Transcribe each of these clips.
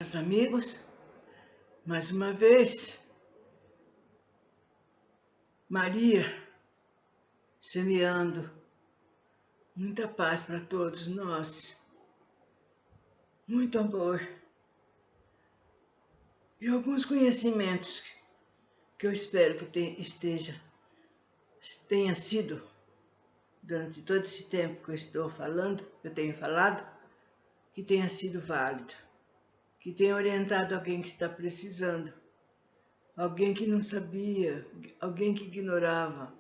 Meus amigos, mais uma vez, Maria semeando muita paz para todos nós, muito amor e alguns conhecimentos que eu espero que tenha sido, durante todo esse tempo que eu tenho falado, que tenha sido válido, que tenha orientado alguém que está precisando, alguém que não sabia, alguém que ignorava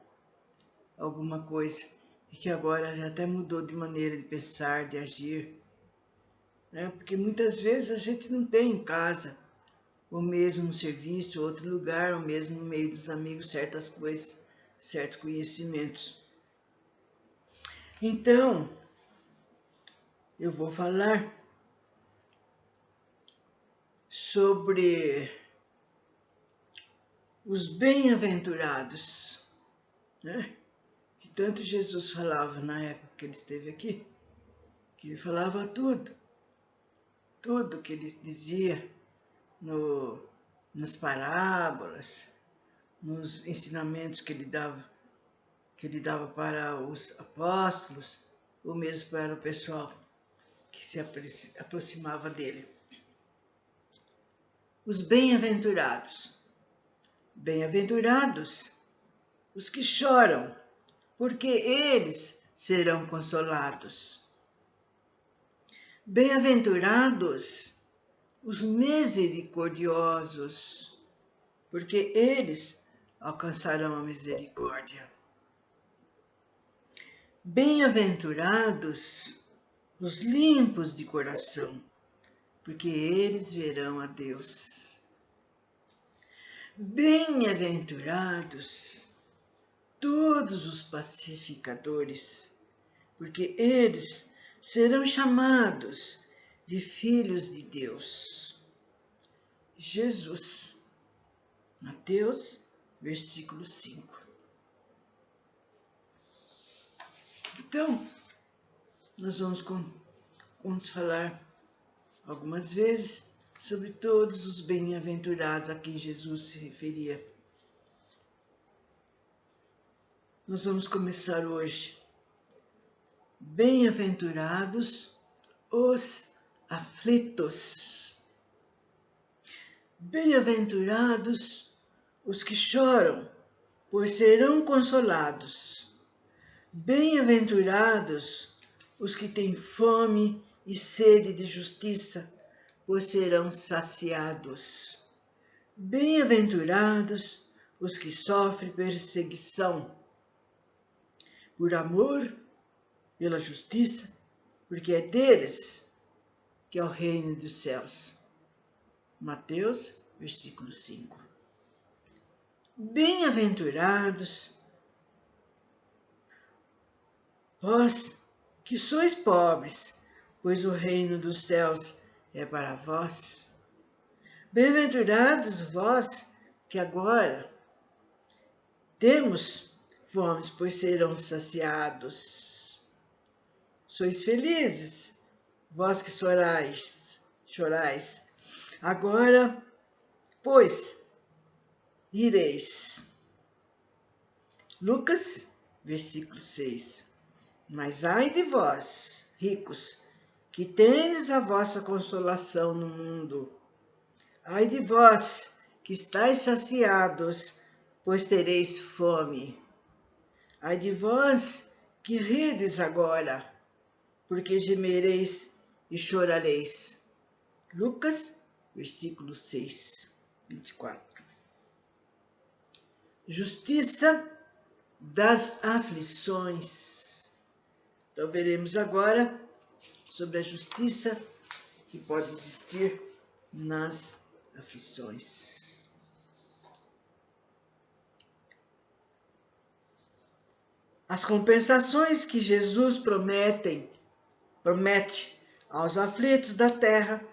alguma coisa e que agora já até mudou de maneira de pensar, de agir, né? Porque muitas vezes a gente não tem em casa, ou mesmo no serviço, outro lugar, ou mesmo no meio dos amigos, certas coisas, certos conhecimentos. Então, eu vou falar sobre os bem-aventurados, né? Que tanto Jesus falava na época que ele esteve aqui, que ele falava tudo que ele dizia nas parábolas, nos ensinamentos que ele dava para os apóstolos, ou mesmo para o pessoal que se aproximava dele. Os bem-aventurados. Bem-aventurados os que choram, porque eles serão consolados. Bem-aventurados os misericordiosos, porque eles alcançarão a misericórdia. Bem-aventurados os limpos de coração, porque eles verão a Deus. Bem-aventurados todos os pacificadores, porque eles serão chamados de filhos de Deus. Jesus, Mateus, versículo 5. Então, nós vamos falar algumas vezes sobre todos os bem-aventurados a quem Jesus se referia. Nós vamos começar hoje. Bem-aventurados os aflitos. Bem-aventurados os que choram, pois serão consolados. Bem-aventurados os que têm fome e sede de justiça, pois serão saciados. Bem-aventurados os que sofrem perseguição por amor, pela justiça, porque é deles que é o reino dos céus. Mateus, versículo 5. Bem-aventurados vós que sois pobres, pois o reino dos céus é para vós. Bem-aventurados vós que agora temos fome, pois serão saciados. Sois felizes, vós que chorais. Agora, pois, ireis. Lucas, versículo 6. Mas ai de vós, ricos, que tendes a vossa consolação no mundo. Ai de vós, que estáis saciados, pois tereis fome. Ai de vós, que rides agora, porque gemereis e chorareis. Lucas, versículo 6, 24. Justiça das aflições. Então veremos agora sobre a justiça que pode existir nas aflições. As compensações que Jesus promete aos aflitos da terra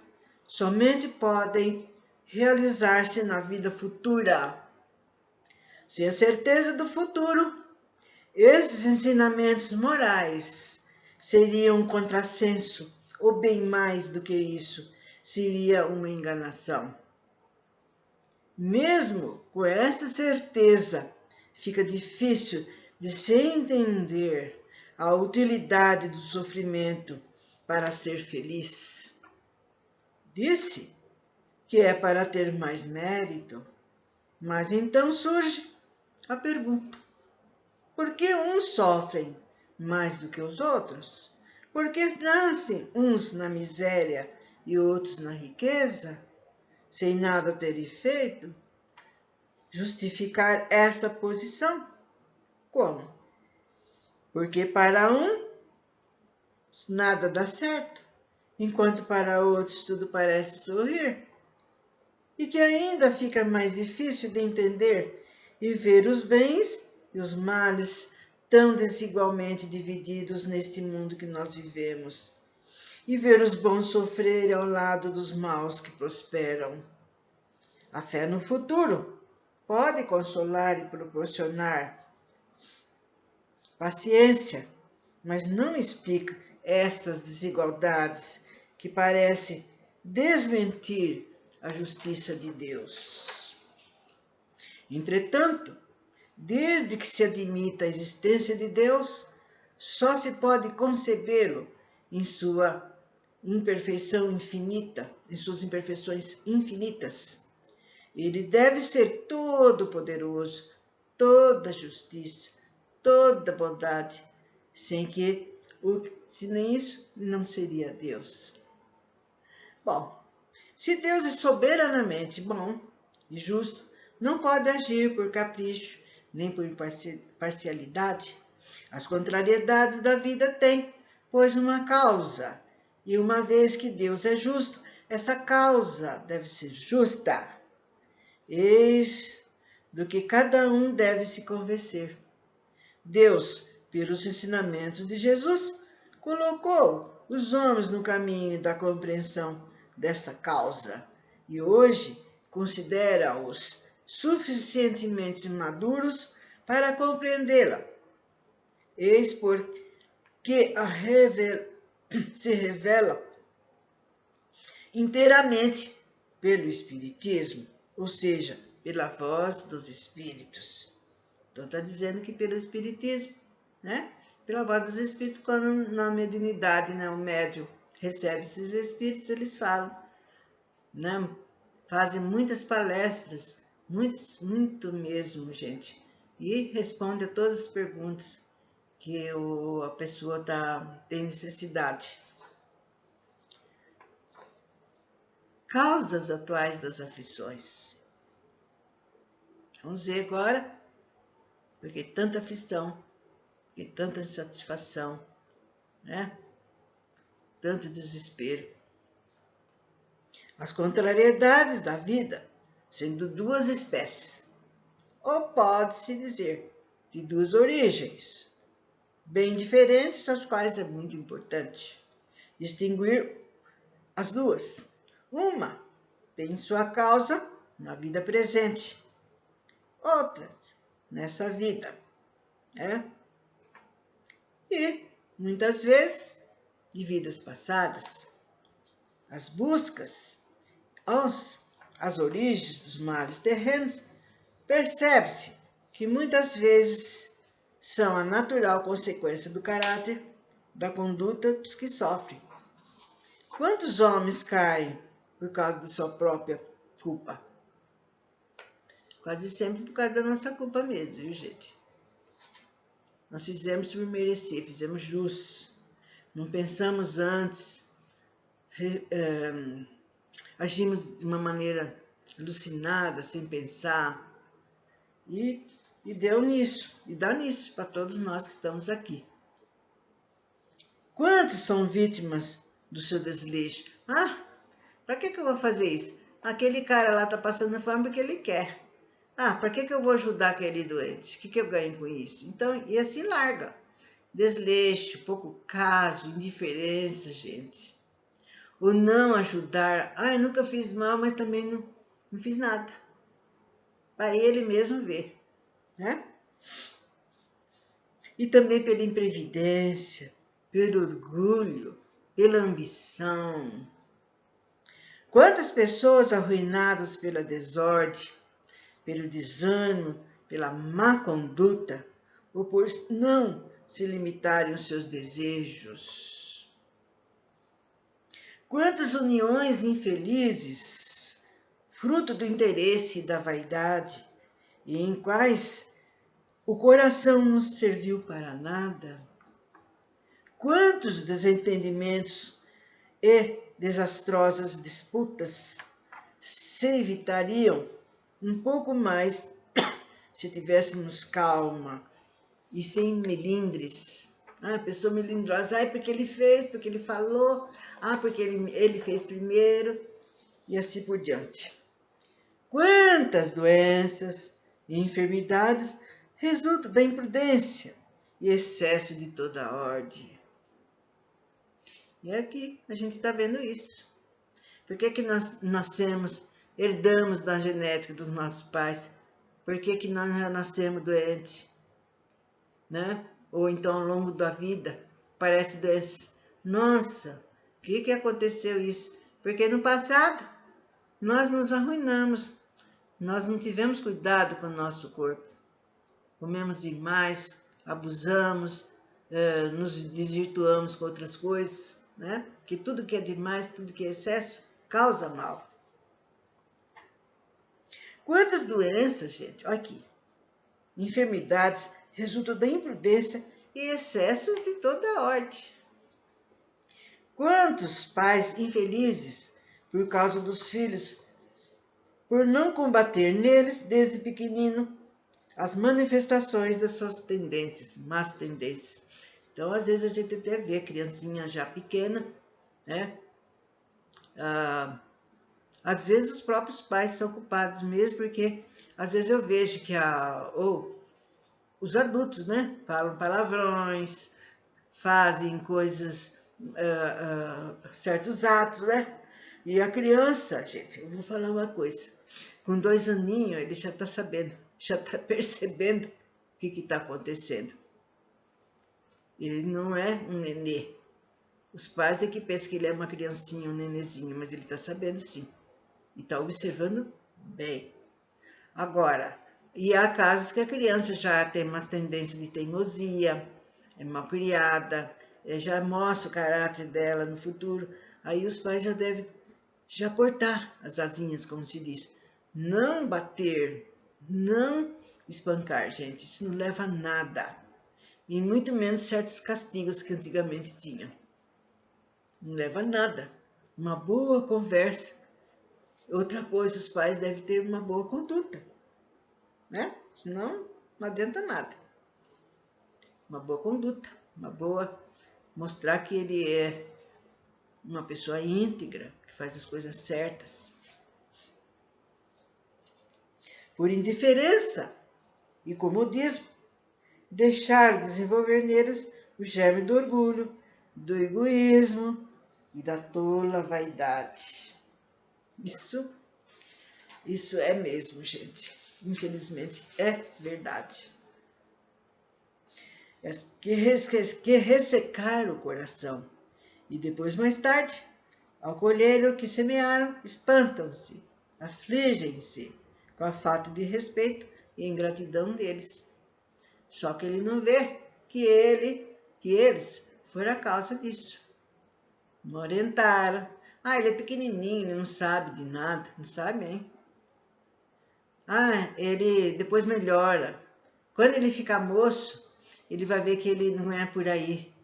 somente podem realizar-se na vida futura. Sem a certeza do futuro, esses ensinamentos morais seriam um contrassenso, ou bem mais do que isso, seria uma enganação. Mesmo com essa certeza, fica difícil de se entender a utilidade do sofrimento para ser feliz. Disse que é para ter mais mérito, mas então surge a pergunta: por que uns sofrem mais do que os outros? Por que nascem uns na miséria e outros na riqueza, sem nada terem feito? Justificar essa posição? Como? Porque para um nada dá certo, enquanto para outros tudo parece sorrir. E que ainda fica mais difícil de entender e ver os bens e os males tão desigualmente divididos neste mundo que nós vivemos. E ver os bons sofrerem ao lado dos maus que prosperam. A fé no futuro pode consolar e proporcionar paciência, mas não explica estas desigualdades que parecem desmentir a justiça de Deus. Entretanto, desde que se admita a existência de Deus, só se pode concebê-lo em sua imperfeição infinita, em suas imperfeições infinitas. Ele deve ser todo-poderoso, toda justiça, toda bondade, sem nem isso, não seria Deus. Bom, se Deus é soberanamente bom e justo, não pode agir por capricho, nem por parcialidade. As contrariedades da vida têm, pois, uma causa, e uma vez que Deus é justo, essa causa deve ser justa. Eis do que cada um deve se convencer. Deus, pelos ensinamentos de Jesus, colocou os homens no caminho da compreensão desta causa e hoje considera-os suficientemente maduros para compreendê-la. Eis porque se revela inteiramente pelo Espiritismo, ou seja, pela voz dos Espíritos. Então está dizendo que pelo Espiritismo, né? Pela voz dos Espíritos, quando na mediunidade, né, o médium recebe esses Espíritos, eles falam, né? Fazem muitas palestras, muito mesmo, gente, e responde a todas as perguntas que a pessoa tem necessidade. Causas atuais das aflições. Vamos ver agora, porque tanta aflição, porque tanta insatisfação, né? Tanto desespero. As contrariedades da vida, sendo duas espécies, ou pode-se dizer, de duas origens, bem diferentes, as quais é muito importante distinguir as duas. Uma tem sua causa na vida presente, outras nessa vida, né? E, muitas vezes, de vidas passadas. As buscas às origens dos males terrenos, percebe-se que muitas vezes são a natural consequência do caráter, da conduta dos que sofrem. Quantos homens caem por causa da sua própria culpa? Quase sempre por causa da nossa culpa mesmo, viu, gente? Nós fizemos por merecer, fizemos jus. Não pensamos antes, agimos de uma maneira alucinada, sem pensar. E deu nisso, e dá nisso para todos nós que estamos aqui. Quantos são vítimas do seu desleixo? Ah, para que eu vou fazer isso? Aquele cara lá está passando fome porque ele quer. Ah, para que eu vou ajudar aquele doente? O que eu ganho com isso? Então, e assim larga. Desleixo, pouco caso, indiferença, gente. O não ajudar. Ah, eu nunca fiz mal, mas também não fiz nada. Para ele mesmo ver, né? E também pela imprevidência, pelo orgulho, pela ambição. Quantas pessoas arruinadas pela desordem, pelo desânimo, pela má conduta, ou por não se limitarem aos seus desejos. Quantas uniões infelizes, fruto do interesse e da vaidade, e em quais o coração não serviu para nada. Quantos desentendimentos e desastrosas disputas se evitariam um pouco mais se tivéssemos calma e sem melindres. A pessoa melindrosa, porque ele fez, porque ele falou, porque ele fez primeiro, e assim por diante. Quantas doenças e enfermidades resultam da imprudência e excesso de toda ordem. E aqui a gente está vendo isso. Por que nós nascemos, herdamos da genética dos nossos pais? Por que nós já nascemos doentes? Né? Ou então ao longo da vida, parece doença. Nossa, o que aconteceu isso? Porque no passado nós nos arruinamos, nós não tivemos cuidado com o nosso corpo. Comemos demais, abusamos, nos desvirtuamos com outras coisas, né? Que tudo que é demais, tudo que é excesso, causa mal. Quantas doenças, gente, olha aqui, enfermidades resultam da imprudência e excessos de toda ordem. Quantos pais infelizes por causa dos filhos, por não combater neles desde pequenino as manifestações das suas tendências, más tendências. Então, às vezes a gente até vê criancinha já pequena, né? Às vezes os próprios pais são culpados mesmo, porque às vezes eu vejo que os adultos, né, falam palavrões, fazem coisas, certos atos, né? E a criança, gente, eu vou falar uma coisa, com 2 aninhos ele já está sabendo, já está percebendo o que está acontecendo. Ele não é um nenê. Os pais é que pensam que ele é uma criancinha, um nenezinho, mas ele está sabendo sim. E está observando bem. Agora, e há casos que a criança já tem uma tendência de teimosia, é mal criada, já mostra o caráter dela no futuro. Aí os pais já devem cortar as asinhas, como se diz. Não bater, não espancar, gente. Isso não leva a nada. E muito menos certos castigos que antigamente tinham. Não leva a nada. Uma boa conversa. Outra coisa, os pais devem ter uma boa conduta, né? Senão, não adianta nada. Uma boa conduta, uma boa... Mostrar que ele é uma pessoa íntegra, que faz as coisas certas. Por indiferença e comodismo, deixar desenvolver neles o germe do orgulho, do egoísmo e da tola vaidade. Isso é mesmo, gente. Infelizmente, é verdade. Que ressecar o coração. E depois, mais tarde, ao colher o que semearam, espantam-se, afligem-se com a falta de respeito e ingratidão deles. Só que ele não vê que eles foram a causa disso. Não orientaram. Ele é pequenininho, não sabe de nada. Não sabe, hein? Ele depois melhora. Quando ele ficar moço, ele vai ver que ele não é por aí.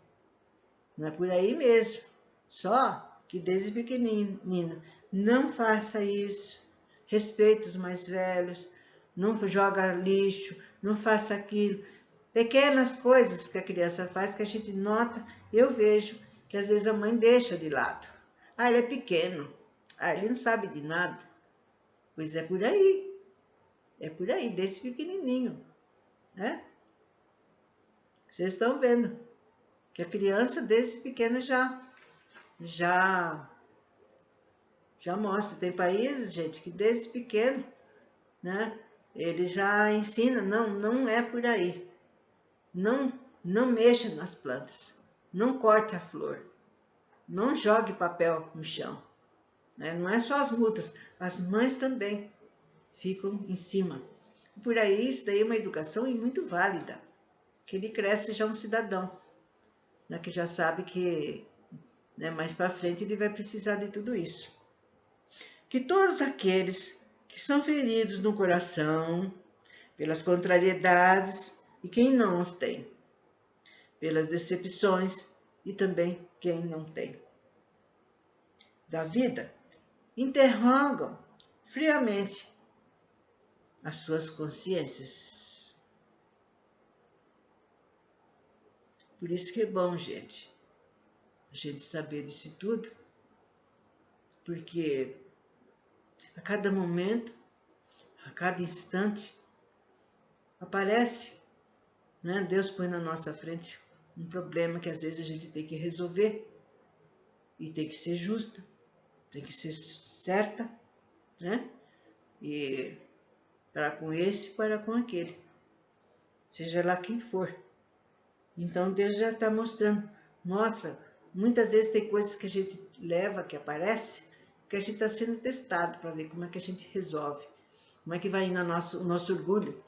Não é por aí mesmo. Só que desde pequenino, não faça isso. Respeite os mais velhos. Não joga lixo. Não faça aquilo. Pequenas coisas que a criança faz que a gente nota, eu vejo que às vezes a mãe deixa de lado. Ele é pequeno. Ele não sabe de nada. Pois é por aí. É por aí, desde pequenininho, né? Vocês estão vendo que a criança desde pequena já mostra. Tem países, gente, que desde pequeno, né? Ele já ensina, não é por aí. Não mexa nas plantas, não corte a flor, não jogue papel no chão. né? Não é só as multas, as mães também ficam em cima. Por aí, isso daí é uma educação muito válida, que ele cresce já um cidadão, né? Que já sabe que, né, mais para frente ele vai precisar de tudo isso. Que todos aqueles que são feridos no coração pelas contrariedades e quem não os tem, pelas decepções e também quem não tem, da vida, interrogam friamente as suas consciências. Por isso que é bom, gente, a gente saber disso tudo, porque a cada momento, a cada instante, aparece, né? Deus põe na nossa frente um problema que às vezes a gente tem que resolver e tem que ser justa, tem que ser certa, né? E para com esse, para com aquele, seja lá quem for. Então Deus já está mostrando, mostra, muitas vezes tem coisas que a gente leva, que aparece, que a gente está sendo testado para ver como é que a gente resolve, como é que vai indo o nosso orgulho,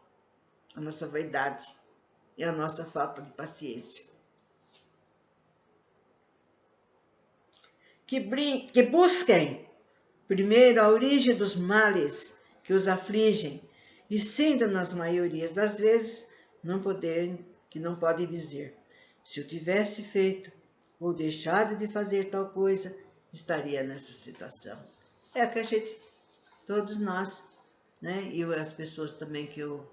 a nossa vaidade e a nossa falta de paciência. Que busquem primeiro a origem dos males que os afligem e sintam nas maiorias das vezes que não podem dizer: se eu tivesse feito ou deixado de fazer tal coisa, estaria nessa situação. É o que a gente, todos nós, né? E as pessoas também que eu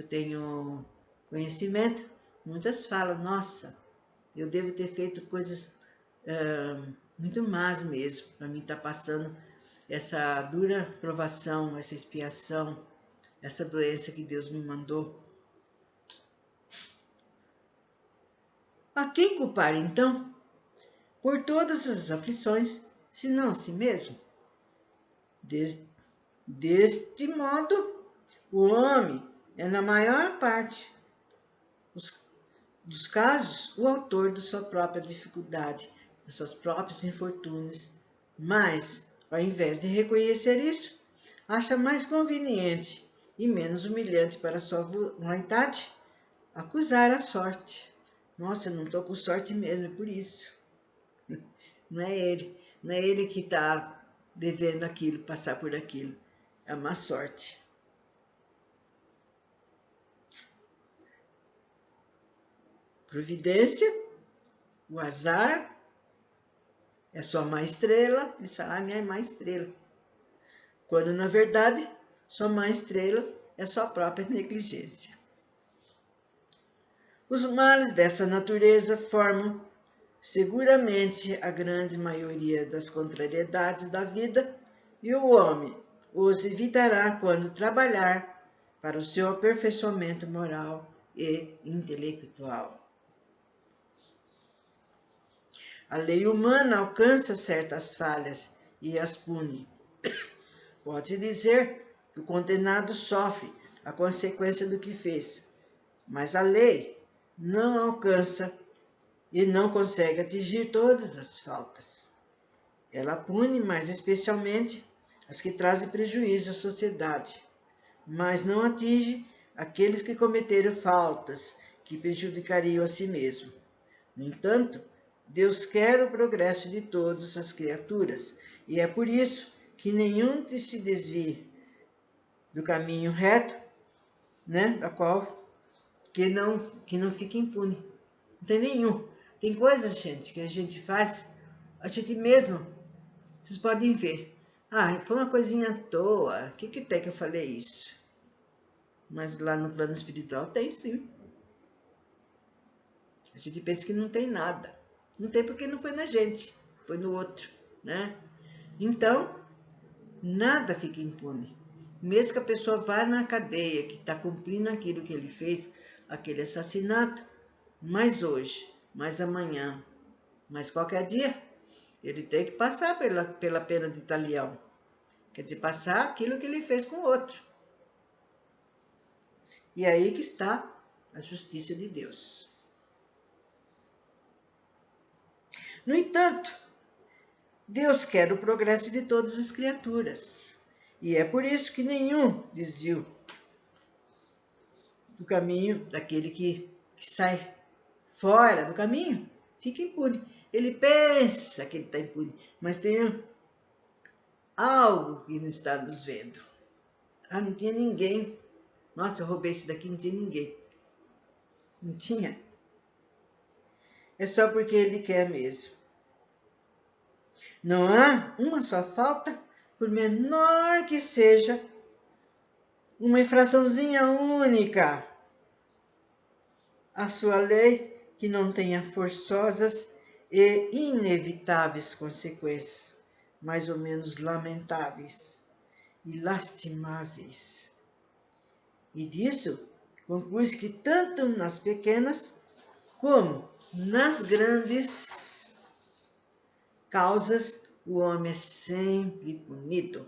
tenho conhecimento, muitas falam: nossa, eu devo ter feito coisas muito más mesmo, para mim estar passando essa dura provação, essa expiação, essa doença que Deus me mandou. A quem culpar, então, por todas as aflições, senão a si mesmo? Deste modo, o homem é, na maior parte dos casos, o autor da sua própria dificuldade, dos seus próprios infortúnios, mas, ao invés de reconhecer isso, acha mais conveniente e menos humilhante para sua vontade acusar a sorte. Nossa, eu não estou com sorte mesmo, é por isso. Não é ele que está devendo aquilo, passar por aquilo. É a má sorte. Providência, o azar, é sua má estrela. Eles falam, minha má estrela. Quando, na verdade, sua má estrela é sua própria negligência. Os males dessa natureza formam seguramente a grande maioria das contrariedades da vida e o homem os evitará quando trabalhar para o seu aperfeiçoamento moral e intelectual. A lei humana alcança certas falhas e as pune. Pode-se dizer que o condenado sofre a consequência do que fez, mas a lei não alcança e não consegue atingir todas as faltas. Ela pune mais especialmente as que trazem prejuízo à sociedade, mas não atinge aqueles que cometeram faltas que prejudicariam a si mesmo. No entanto, Deus quer o progresso de todas as criaturas, e é por isso que nenhum se desvie do caminho reto, né, da qual que não fique impune. Não tem nenhum. Tem coisas, gente, que a gente faz, a gente mesmo, vocês podem ver. Ah, foi uma coisinha à toa. O que tem que eu falei isso? Mas lá no plano espiritual tem sim. A gente pensa que não tem nada. Não tem porque não foi na gente, foi no outro, né? Então, nada fica impune. Mesmo que a pessoa vá na cadeia, que está cumprindo aquilo que ele fez, aquele assassinato, mas hoje, mas amanhã, mas qualquer dia, ele tem que passar pela pena de talião. Quer dizer, passar aquilo que ele fez com o outro. E aí que está a justiça de Deus. No entanto, Deus quer o progresso de todas as criaturas. E é por isso que nenhum desvio do caminho daquele que sai fora do caminho fica impune. Ele pensa que ele está impune, mas tem algo que não está nos vendo. Ah, não tinha ninguém. Nossa, eu roubei esse daqui, não tinha ninguém. Não tinha. É só porque ele quer mesmo. Não há uma só falta, por menor que seja, uma infraçãozinha única à sua lei que não tenha forçosas e inevitáveis consequências, mais ou menos lamentáveis e lastimáveis. E disso conclui-se que tanto nas pequenas como nas grandes causas o homem é sempre punido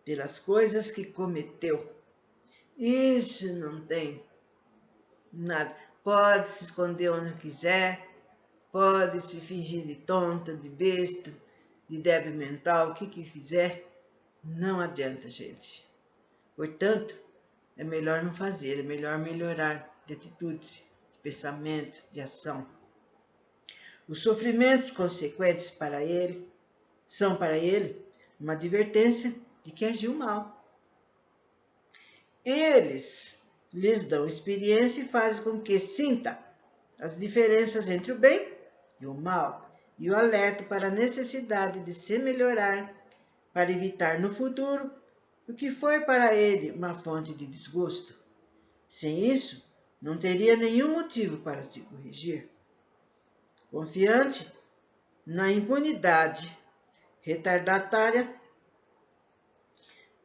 pelas coisas que cometeu. Isso não tem nada. Pode se esconder onde quiser, pode se fingir de tonta, de besta, de débil mental, o que quiser. Não adianta, gente. Portanto, é melhor não fazer, é melhor melhorar de atitude, de pensamento, de ação. Os sofrimentos consequentes são para ele uma advertência de que agiu mal. Eles lhes dão experiência e fazem com que sinta as diferenças entre o bem e o mal e o alertam para a necessidade de se melhorar para evitar no futuro o que foi para ele uma fonte de desgosto. Sem isso, não teria nenhum motivo para se corrigir. Confiante na impunidade retardatária,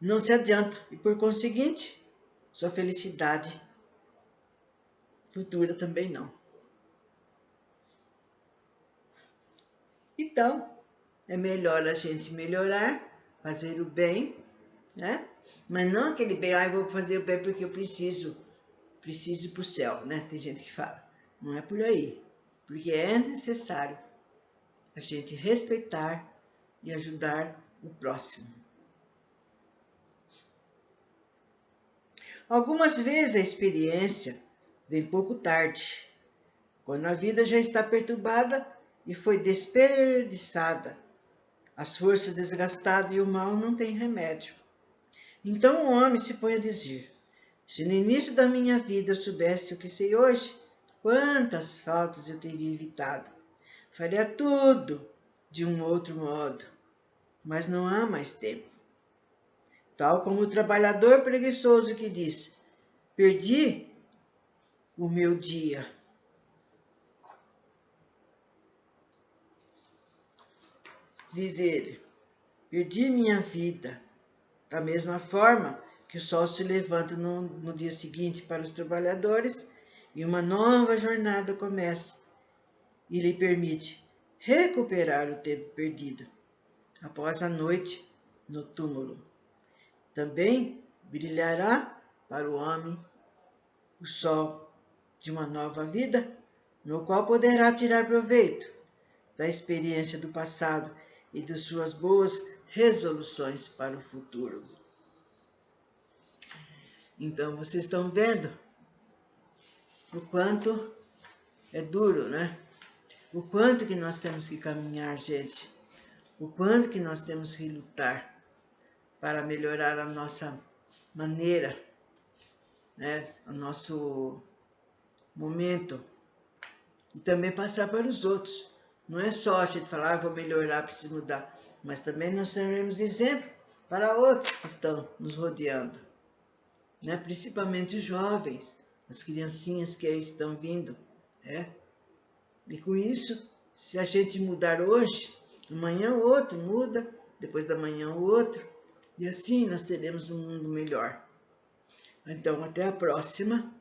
não se adianta e, por conseguinte, sua felicidade futura também não. Então, é melhor a gente melhorar, fazer o bem, né? Mas não aquele bem, eu vou fazer o bem porque eu preciso ir para o céu, né? Tem gente que fala. Não é por aí, porque é necessário a gente respeitar e ajudar o próximo. Algumas vezes a experiência vem pouco tarde, quando a vida já está perturbada e foi desperdiçada, as forças desgastadas e o mal não tem remédio. Então o homem se põe a dizer: se no início da minha vida eu soubesse o que sei hoje, quantas faltas eu teria evitado. Faria tudo de um outro modo, mas não há mais tempo. Tal como o trabalhador preguiçoso que diz: perdi o meu dia. Diz ele: perdi minha vida. Da mesma forma que o sol se levanta no dia seguinte para os trabalhadores e uma nova jornada começa e lhe permite recuperar o tempo perdido após a noite no túmulo. Também brilhará para o homem o sol de uma nova vida, no qual poderá tirar proveito da experiência do passado e de suas boas resoluções para o futuro. Então, vocês estão vendo o quanto é duro, né? O quanto que nós temos que caminhar, gente. O quanto que nós temos que lutar para melhorar a nossa maneira, né? O nosso momento. E também passar para os outros. Não é só a gente falar, vou melhorar, preciso mudar. Mas também nós seremos exemplo para outros que estão nos rodeando. Né? Principalmente os jovens, as criancinhas que aí estão vindo. Né? E com isso, se a gente mudar hoje, amanhã o outro muda, depois da manhã o outro, e assim nós teremos um mundo melhor. Então, até a próxima.